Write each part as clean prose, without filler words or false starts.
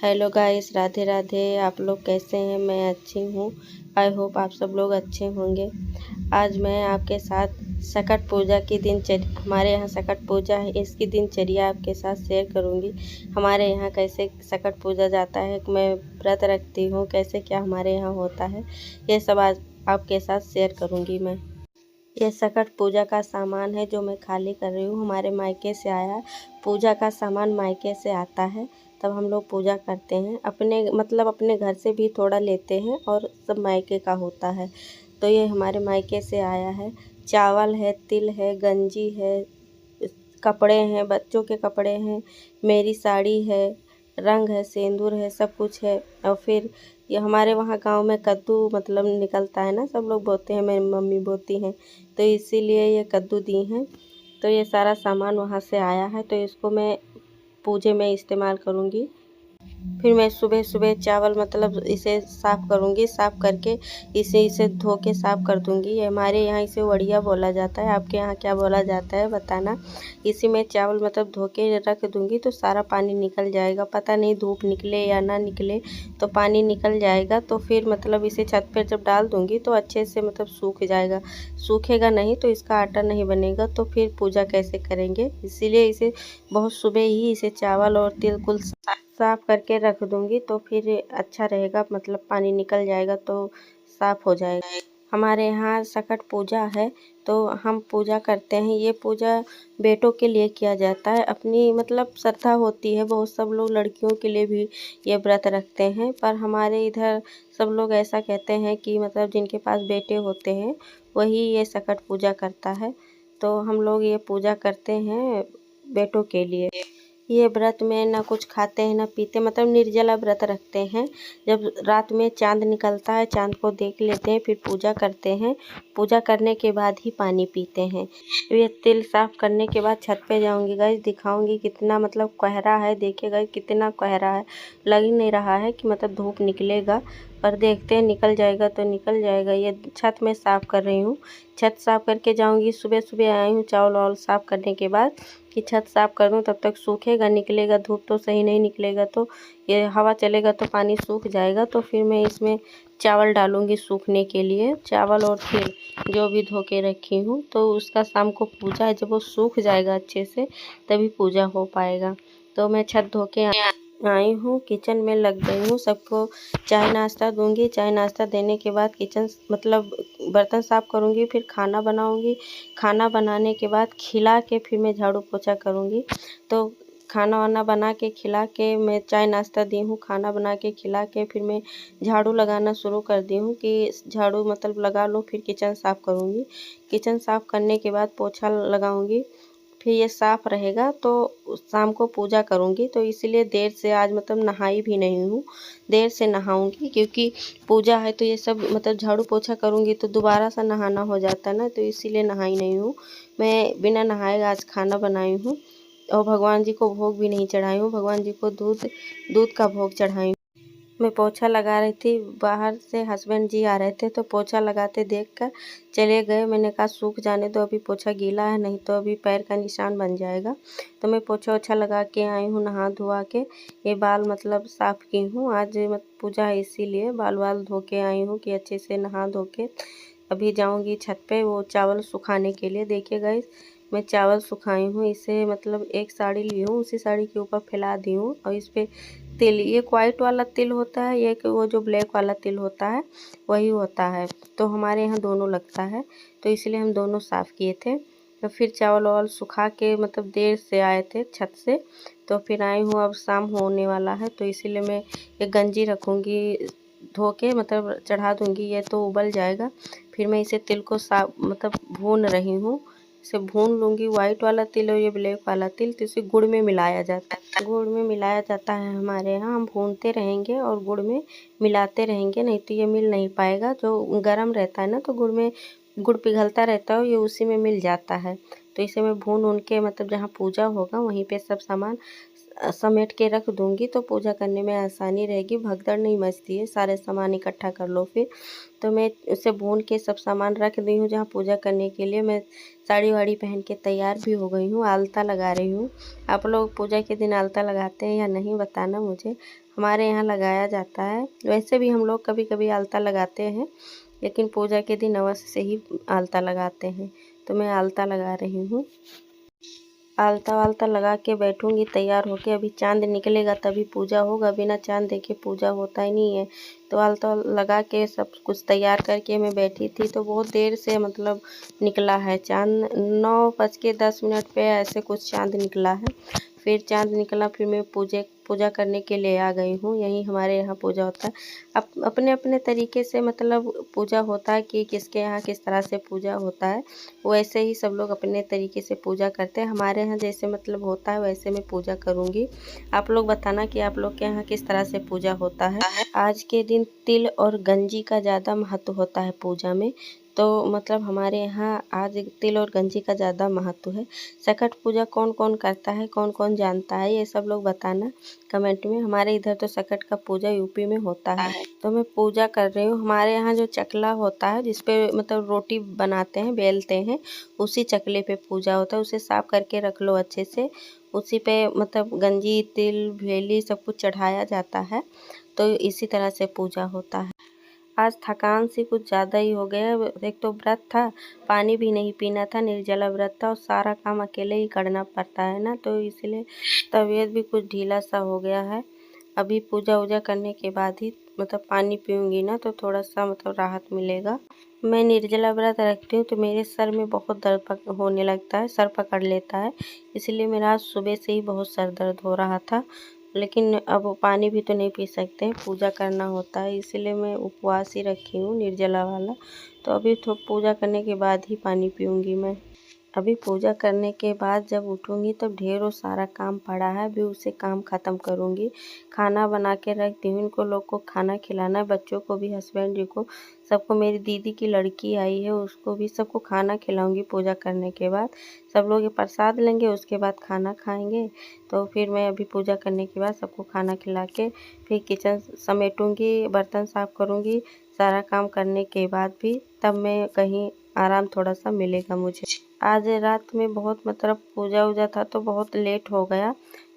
Hello guys, Radhe Radhe. आप लोग कैसे हैं? मैं अच्छी हूँ। आई होप आप सब लोग अच्छे होंगे। आज मैं आपके साथ सकट पूजा की दिनचर्या, हमारे यहाँ सकट पूजा है, इसकी दिनचर्या आपके साथ शेयर करूँगी। हमारे यहाँ कैसे सकट पूजा जाता है, मैं व्रत रखती हूँ, कैसे क्या हमारे यहाँ होता है, ये सब आज आपके साथ शेयर करूँगी मैं। ये सकट पूजा का सामान है जो मैं खाली कर रही हूँ। हमारे मायके से आया। पूजा का सामान मायके से आता है, तब हम लोग पूजा करते हैं। अपने घर से भी थोड़ा लेते हैं और सब मायके का होता है। तो ये हमारे मायके से आया है। चावल है, तिल है, गंजी है, कपड़े हैं, बच्चों के कपड़े हैं, मेरी साड़ी है, रंग है, सिंदूर है, सब कुछ है। और फिर ये हमारे वहाँ गांव में कद्दू निकलता है ना, सब लोग बोते हैं, मेरी मम्मी बोती हैं, तो इसीलिए ये कद्दू दी हैं। तो ये सारा सामान वहाँ से आया है, तो इसको मैं पूजे में इस्तेमाल करूँगी। फिर मैं सुबह सुबह चावल इसे साफ़ करूँगी। साफ़ करके इसे धो के साफ़ कर दूँगी। ये हमारे यहाँ इसे वड़िया बोला जाता है, आपके यहाँ क्या बोला जाता है बताना। इसी में चावल धो के रख दूँगी तो सारा पानी निकल जाएगा। पता नहीं धूप निकले या ना निकले, तो पानी निकल जाएगा। तो फिर इसे छत पर जब डाल दूँगी तो अच्छे से सूख जाएगा। सूखेगा नहीं तो इसका आटा नहीं बनेगा, तो फिर पूजा कैसे करेंगे। इसीलिए इसे बहुत सुबह ही इसे चावल और तिल कुल साफ़ करके रख दूँगी, तो फिर अच्छा रहेगा, पानी निकल जाएगा तो साफ़ हो जाएगा। हमारे यहाँ सकट पूजा है, तो हम पूजा करते हैं। ये पूजा बेटों के लिए किया जाता है। अपनी श्रद्धा होती है, बहुत सब लोग लड़कियों के लिए भी ये व्रत रखते हैं। पर हमारे इधर सब लोग ऐसा कहते हैं कि जिनके पास बेटे होते हैं वही ये सकट पूजा करता है। तो हम लोग ये पूजा करते हैं बेटों के लिए। ये व्रत में ना कुछ खाते हैं ना पीते, निर्जला व्रत रखते हैं। जब रात में चाँद निकलता है, चाँद को देख लेते हैं, फिर पूजा करते हैं। पूजा करने के बाद ही पानी पीते हैं। ये तिल साफ़ करने के बाद छत पे जाऊंगी गाइस, दिखाऊंगी कितना कोहरा है। देखिए गाइस कितना कोहरा है, लग ही नहीं रहा है कि धूप निकलेगा, पर देखते हैं निकल जाएगा तो निकल जाएगा। ये छत में साफ़ कर रही हूँ, छत साफ़ करके जाऊंगी। सुबह सुबह आई हूँ चावल वावल साफ़ करने के बाद कि छत साफ़ कर दूँ, तब तक सूखेगा, निकलेगा। धूप तो सही नहीं निकलेगा तो ये हवा चलेगा तो पानी सूख जाएगा। तो फिर मैं इसमें चावल डालूँगी सूखने के लिए, चावल और तिल जो भी धो के रखी हूँ। तो उसका शाम को पूजा है, जब वो सूख जाएगा अच्छे से तभी पूजा हो पाएगा। तो मैं छत धो के आई हूँ, किचन में लग गई हूँ। सबको चाय नाश्ता दूँगी। चाय नाश्ता देने के बाद किचन बर्तन साफ़ करूँगी, फिर खाना बनाऊँगी। खाना बनाने के बाद खिला के फिर मैं झाड़ू पोछा करूँगी। तो खाना वाना बना के खिला के मैं चाय नाश्ता दी हूँ, खाना बना के खिला के फिर मैं झाड़ू लगाना शुरू कर दी हूँ कि झाड़ू लगा लो, फिर किचन साफ़ करूँगी। किचन साफ़ करने के बाद पोछा लगाऊँगी, फिर ये साफ़ रहेगा तो शाम को पूजा करूँगी। तो इसीलिए देर से आज नहाई भी नहीं हूँ, देर से नहाऊँगी क्योंकि पूजा है। तो ये सब झाड़ू पोछा करूँगी तो दोबारा सा नहाना हो जाता है ना, तो इसीलिए नहाई नहीं हूँ। मैं बिना नहाए आज खाना बनाई हूँ और भगवान जी को भोग भी नहीं चढ़ाई हूँ। भगवान जी को दूध का भोग चढ़ाई हूँ। मैं पोछा लगा रही थी, बाहर से हस्बैंड जी आ रहे थे, तो पोछा लगाते देखकर चले गए। मैंने कहा सूख जाने दो, अभी पोछा गीला है, नहीं तो अभी पैर का निशान बन जाएगा। तो मैं पोछा वोछा लगा के आई हूँ, नहा धोआ के। ये बाल साफ़ की हूँ, आज पूजा है इसीलिए बाल वाल धो के आई हूँ कि अच्छे से नहा धो के अभी जाऊँगी छत पे वो चावल सुखाने के लिए। देखिए गाइस मैं चावल सुखाई हूँ। इसे एक साड़ी ली हूँ, उसी साड़ी के ऊपर फैला दी हूँ और इस पे तिल, ये वाइट वाला तिल होता है, ये कि वो जो ब्लैक वाला तिल होता है वही होता है। तो हमारे यहाँ दोनों लगता है, तो इसलिए हम दोनों साफ़ किए थे। तो फिर चावल वावल सुखा के देर से आए थे छत से, तो फिर आई हूँ। अब शाम होने वाला है तो इसीलिए मैं एक गंजी रखूँगी, धो के चढ़ा दूँगी, ये तो उबल जाएगा। फिर मैं इसे तिल को साफ भून रही हूँ। इसे भून लूँगी, वाइट वाला तिल और ये ब्लैक वाला तिल, तो इसे गुड़ में मिलाया जाता है। गुड़ में मिलाया जाता है हमारे यहाँ। हम भूनते रहेंगे और गुड़ में मिलाते रहेंगे, नहीं तो ये मिल नहीं पाएगा। जो गर्म रहता है ना तो गुड़ में गुड़ पिघलता रहता है, ये उसी में मिल जाता है। तो इसे मैं भून उन के जहाँ पूजा होगा वहीं पे सब सामान समेट के रख दूँगी तो पूजा करने में आसानी रहेगी, भगदड़ नहीं मचती है। सारे सामान इकट्ठा कर लो फिर। तो मैं उसे भून के सब सामान रख दी हूँ जहाँ पूजा करने के लिए। मैं साड़ी-वाड़ी पहन के तैयार भी हो गई हूँ, आलता लगा रही हूँ। आप लोग पूजा के दिन आलता लगाते हैं या नहीं बताना मुझे। हमारे यहाँ लगाया जाता है। वैसे भी हम लोग कभी-कभी आलता लगाते हैं, लेकिन पूजा के दिन अवश्य से ही आलता लगाते हैं। तो मैं आलता लगा रही हूँ। आलता-वालता लगा के बैठूँगी तैयार होके। अभी चाँद निकलेगा तभी पूजा होगा, बिना चाँद देखे पूजा होता ही नहीं है। तो आलता लगा के सब कुछ तैयार करके मैं बैठी थी, तो बहुत देर से मतलब निकला है चाँद। 9:10 पे ऐसे कुछ चाँद निकला है। फिर चाँद निकला, फिर मैं पूजा करने के लिए आ गई हूँ। यहीं हमारे यहाँ पूजा होता है। अपने-अपने तरीके से मतलब पूजा होता है कि किसके यहाँ किस तरह से पूजा होता है, वैसे ही सब लोग अपने तरीके से पूजा करते हैं। हमारे यहाँ जैसे मतलब होता है वैसे मैं पूजा करूँगी। आप लोग बताना कि आप लोग के यहाँ किस तरह से पूजा होता है। आज के दिन तिल और गंजी का ज़्यादा महत्व होता है पूजा में। तो मतलब हमारे यहाँ आज तिल और गंजी का ज़्यादा महत्व है। सकट पूजा कौन-कौन करता है, कौन-कौन जानता है, ये सब लोग बताना कमेंट में। हमारे इधर तो सकट का पूजा यूपी में होता है। तो मैं पूजा कर रही हूँ। हमारे यहाँ जो चकला होता है जिसपे मतलब रोटी बनाते हैं, बेलते हैं, उसी चकले पे पूजा होता है। उसे साफ करके रख लो अच्छे से। उसी पे मतलब गंजी, तिल, भेली सब कुछ चढ़ाया जाता है। तो इसी तरह से पूजा होता है। आज थकान सी कुछ ज़्यादा ही हो गया है। एक तो व्रत था, पानी भी नहीं पीना था, निर्जला व्रत था और सारा काम अकेले ही करना पड़ता है ना, तो इसलिए तबीयत भी कुछ ढीला सा हो गया है। अभी पूजा-वूजा करने के बाद ही मतलब पानी पीऊँगी ना तो थोड़ा-सा मतलब राहत मिलेगा। मैं निर्जला व्रत रखती हूँ तो मेरे सर में बहुत दर्द होने लगता है, सर पकड़ लेता है। इसलिए मेरा आज सुबह से ही बहुत सर दर्द हो रहा था। लेकिन अब पानी भी तो नहीं पी सकते, पूजा करना होता है, इसीलिए मैं उपवास ही रखी हूँ निर्जला वाला। तो अभी तो पूजा करने के बाद ही पानी पीऊँगी मैं। अभी पूजा करने के बाद जब उठूँगी तब ढेरों सारा काम पड़ा है, अभी उसे काम ख़त्म करूँगी। खाना बना के रख दी हूँ, इनको लोग को खाना खिलाना है, बच्चों को भी, हस्बैंड जी को, सबको। मेरी दीदी की लड़की आई है, उसको भी सबको खाना खिलाऊँगी पूजा करने के बाद। सब लोग ये प्रसाद लेंगे, उसके बाद खाना खाएँगे। तो फिर मैं अभी पूजा करने के बाद सबको खाना खिला के फिर किचन समेटूँगी, बर्तन साफ़ करूँगी। सारा काम करने के बाद भी तब मैं कहीं आराम थोड़ा-सा मिलेगा मुझे। आज रात में बहुत मतलब पूजा-वूजा था तो बहुत लेट हो गया,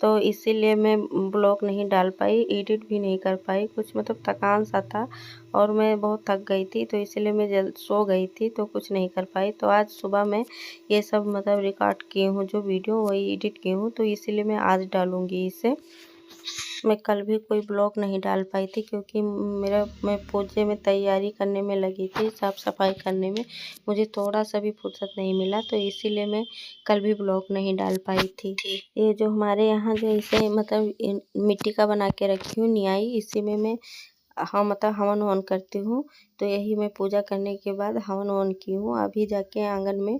तो इसीलिए मैं ब्लॉग नहीं डाल पाई, एडिट भी नहीं कर पाई। कुछ मतलब थकान सा था और मैं बहुत थक गई थी, तो इसीलिए मैं जल्द सो गई थी, तो कुछ नहीं कर पाई। तो आज सुबह मैं ये सब मतलब रिकॉर्ड की हूँ जो वीडियो, वही एडिट की हूँ, तो इसीलिए मैं आज डालूँगी इसे। मैं कल भी कोई ब्लॉग नहीं डाल पाई थी क्योंकि मैं पूजे में तैयारी करने में लगी थी, साफ़-सफ़ाई करने में। मुझे थोड़ा-सा भी फुर्सत नहीं मिला, तो इसीलिए मैं कल भी ब्लॉग नहीं डाल पाई थी। ये जो हमारे यहाँ जो इसे मतलब मिट्टी का बना के रखी हूँ नियाई, इसी में मैं हाँ, मतलब हवन-ववन करती हूँ। तो यही मैं पूजा करने के बाद हवन-ववन की हूँ। अभी जाके आँगन में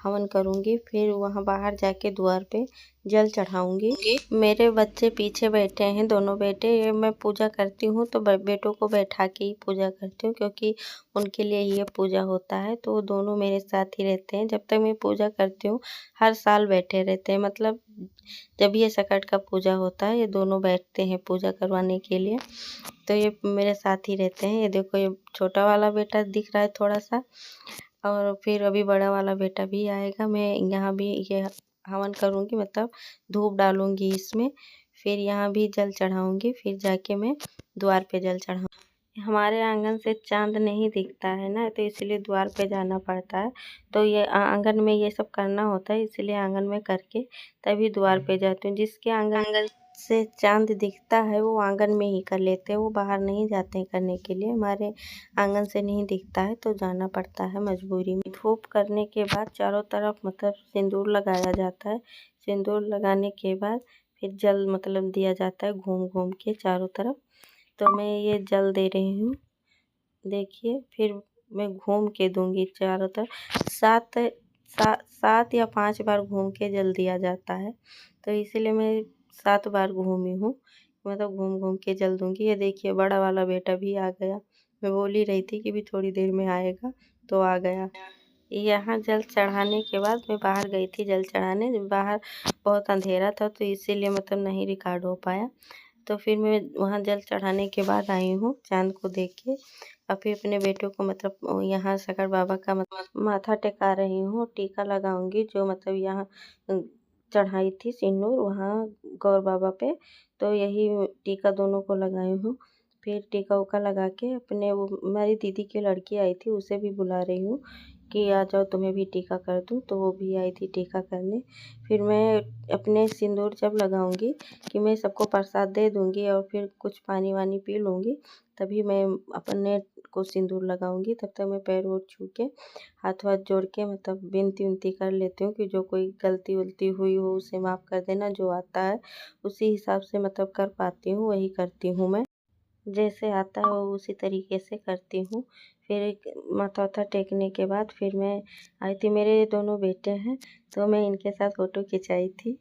हवन करूँगी, फिर वहाँ बाहर जाके द्वार पे जल चढ़ाऊँगी। मेरे बच्चे पीछे बैठे हैं, दोनों बेटे। ये मैं पूजा करती हूँ तो बेटों को बैठा के ही पूजा करती हूँ क्योंकि उनके लिए ये पूजा होता है, तो वो दोनों मेरे साथ ही रहते हैं। जब तक मैं पूजा करती हूँ, हर साल बैठे रहते हैं। मतलब जब ये सकट का पूजा होता है, ये दोनों बैठते हैं पूजा करवाने के लिए। तो ये मेरे साथ ही रहते हैं। ये देखो, ये छोटा वाला बेटा दिख रहा है थोड़ा-सा और फिर अभी बड़ा वाला बेटा भी आएगा। मैं यहाँ भी ये हवन करूँगी, मतलब धूप डालूँगी इसमें, फिर यहाँ भी जल चढ़ाऊँगी, फिर जाके मैं द्वार पे जल चढ़ाऊँगी। हमारे आँगन से चाँद नहीं दिखता है ना, तो इसलिए द्वार पे जाना पड़ता है। तो ये आँगन में ये सब करना होता है, इसलिए आँगन में करके तभी द्वार पे जाती हूँ। जिसके आँगन से चाँद दिखता है वो आँगन में ही कर लेते हैं, वो बाहर नहीं जाते हैं करने के लिए। हमारे आँगन से नहीं दिखता है तो जाना पड़ता है मजबूरी में। धूप करने के बाद चारों तरफ मतलब सिंदूर लगाया जाता है। सिंदूर लगाने के बाद फिर जल मतलब दिया जाता है घूम-घूम के चारों तरफ। तो मैं ये जल दे रही हूँ, देखिए। फिर मैं घूम के दूँगी चारों तरफ। 7 या 5 बार घूम के जल दिया जाता है, तो इसीलिए मैं 7 बार घूमी हूँ। मतलब घूम-घूम के जल दूँगी। ये देखिए, बड़ा वाला बेटा भी आ गया। मैं बोल ही रही थी कि भी थोड़ी देर में आएगा, तो आ गया। यहाँ जल चढ़ाने के बाद मैं बाहर गई थी जल चढ़ाने, बाहर बहुत अंधेरा था तो इसीलिए मतलब नहीं रिकॉर्ड हो पाया। तो फिर मैं वहाँ जल चढ़ाने के बाद आई हूँ चाँद को देख के। और फिर अपने बेटों को मतलब यहाँ शंकर बाबा का मतलब माथा टेका रही हूँ, टीका लगाऊंगी जो मतलब यहाँ चढ़ाई थी सिंदूर वहाँ गौर बाबा पे, तो यही टीका दोनों को लगाई हूँ। फिर टीका उका लगा के अपने वो मेरी दीदी की लड़की आई थी उसे भी बुला रही हूँ कि आ जाओ तुम्हें भी टीका कर दूँ, तो वो भी आई थी टीका करने। फिर मैं अपने सिंदूर जब लगाऊंगी कि मैं सबको प्रसाद दे दूंगी और फिर कुछ पानी वानी पी लूँगी, तभी मैं अपने को सिंदूर लगाऊंगी। तब तक मैं पैर वोर छू के हाथ वाथ जोड़ के मतलब विनती विनती कर लेती हूँ कि जो कोई गलती वलती हुई हो उसे माफ़ कर देना। जो आता है उसी हिसाब से मतलब कर पाती हूँ, वही करती हूँ मैं। जैसे आता है वो उसी तरीके से करती हूँ। फिर एक माथा वाथा टेकने के बाद फिर मैं आई थी, मेरे दोनों बेटे हैं तो मैं इनके साथ फ़ोटो खिंचाई थी।